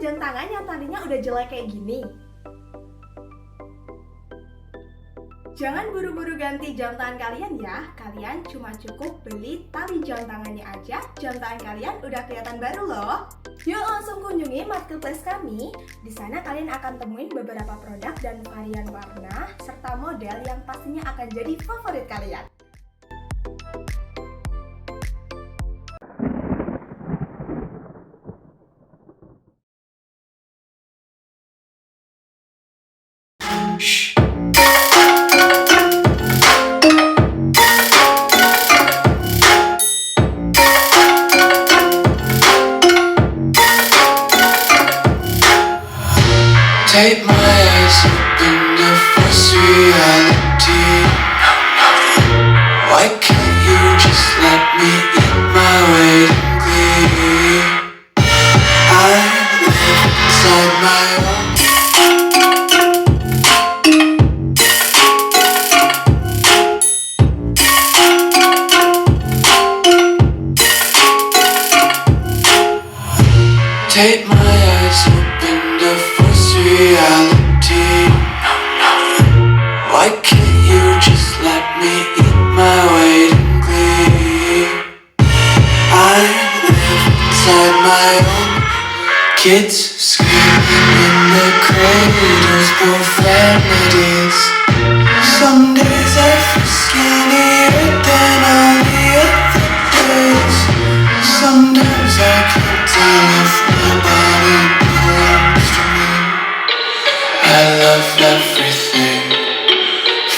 jam tangan yang tadinya udah jelek kayak gini? Jangan buru-buru ganti jam tangan kalian ya. Kalian cuma cukup beli tali jam tangannya aja, jam tangan kalian udah kelihatan baru loh. Yuk langsung kunjungi marketplace kami. Di sana kalian akan temuin beberapa produk dan varian warna serta model yang pastinya akan jadi favorit kalian. Take my eyes open to force reality. Why can't you just let me eat my weight in glee? I live inside my own. Take my eyes open to reality. Why can't you just let me eat my weight in glee? I live inside my own. Kids screaming in the cradles, profanities. Some days I feel skinnier than all the other days. Sometimes I can't tell if my body belongs to me. I love everything.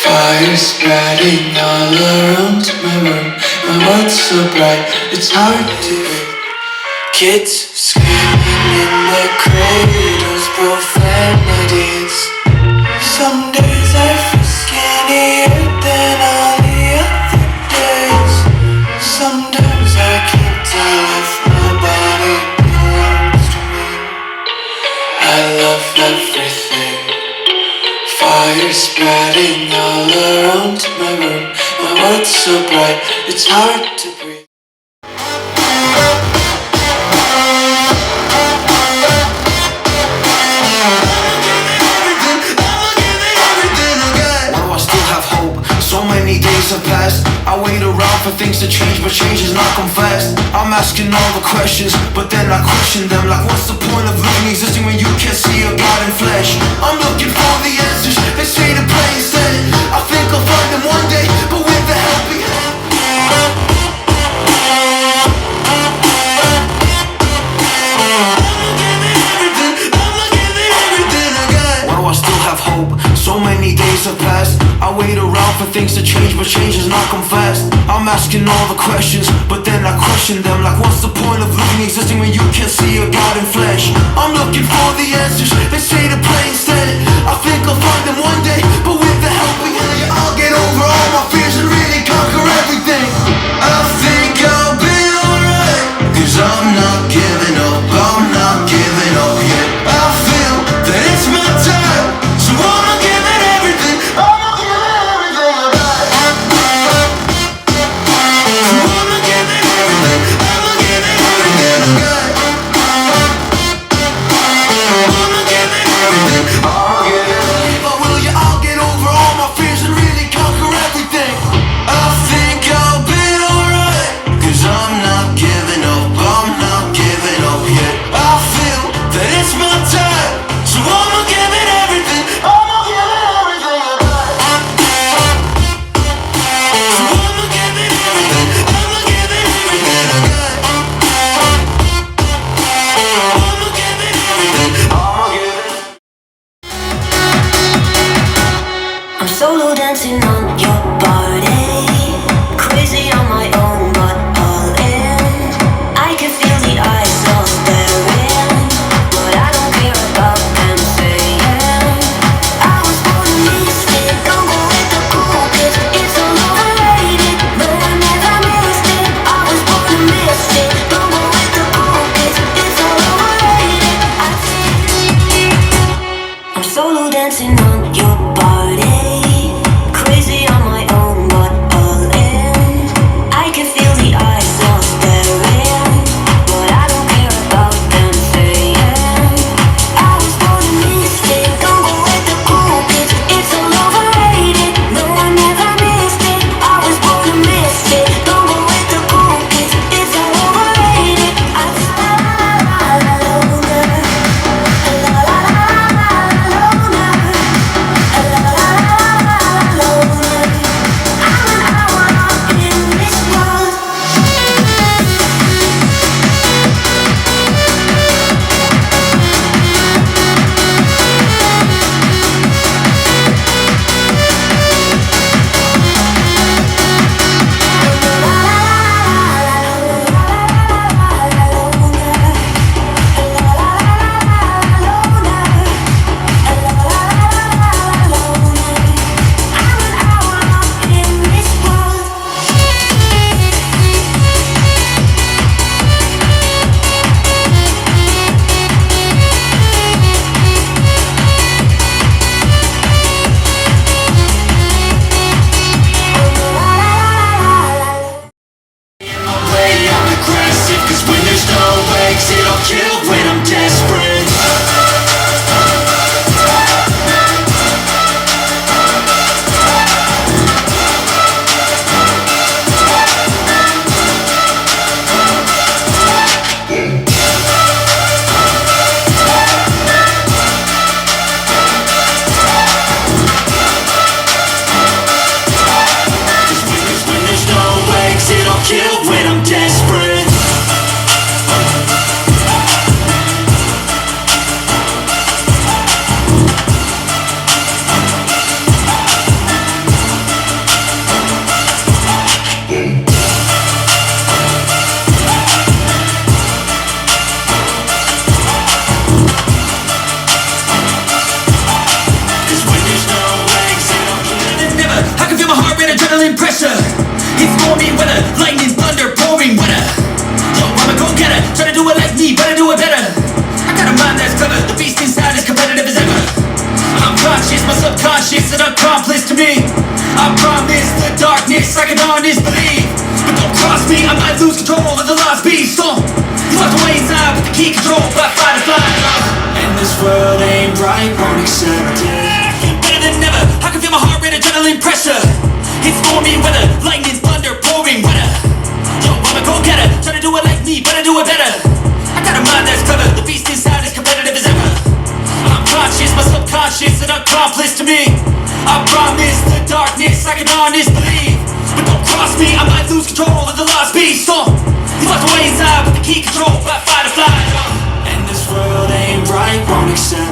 Fire spreading all around my room. My world's so bright, it's hard to read. Kids screaming in the cradles, profanities. Some days I feel skinnier than all the other days. Sometimes I can't tell if my body belongs to me. I love everything. Fire spreading all around my room. My world's so bright, it's hard to breathe. So many days have passed. I wait around for things to change, but change has not come fast. I'm asking all the questions, but then I question them. Like, what's the point of living, existing when you can't see a God in flesh? I'm looking for the answers, they say to pray instead. I think I'll find them one day, but with the helping hand. Why do I still have hope? So many days have passed. I wait around for things to change, but change has not come fast. I'm asking all the questions, but then I question them. Like, what's the point of living, existing when you can't see a God in flesh? I'm looking for the answers, they say to pray instead. I think I'll find them one day, but with the helping hand, yeah, I'll get over all my fears and really conquer everything. I think I'll be alright, 'cause I'm not giving up, I'm not giving up yet. I feel that it's my time, so I'ma give it everything. I'ma give it everything I got. So I'ma give it everything. I'ma give it everything I got. I'ma give it everything. I'ma give it everything. If I will, yeah, I'll get over all my fears and really conquer everything. I think I'll be alright, 'cause I'm not giving up, I'm not giving up yet. I feel that it's my time, so I'ma give it everything. I'ma give it everything I got. So I'ma give it everything. I'ma give it everything I got. I'ma give it everything. I'ma give it. I'm solo dancing on your body, crazy on my own, but all in. I can feel the eyes all staring, but I don't care about them saying. I was born a misfit, don't go with the cool kids, it's all overrated, but I never missed it. I was born a misfit, don't go with the cool kids, it's all overrated. I'm solo dancing on your body, crazy on my own, but all in. I can feel the eyes all staring, but I don't care about them saying. an accomplice to me. I promise the darkness I can honest believe. But don't cross me, I might lose control of the lost beast. He's locked away inside with the key control by fight or flight. And this world ain't right, won't accept it. Feel better than ever, I can feel my heart rate, adrenaline pressure. It's stormy weather, lightning, thunder, pouring weather. Yo, I'm a go-getter, try to do it like me, but I do it better. I got a mind that's clever, the beast inside is competitive as ever. I'm conscious, my subconscious, an accomplice to me. I promise the darkness I can honest believe. But don't cross me, I might lose control of the lost beast. He's locked away inside with the key control by fight or flight. And this world ain't right, won't accept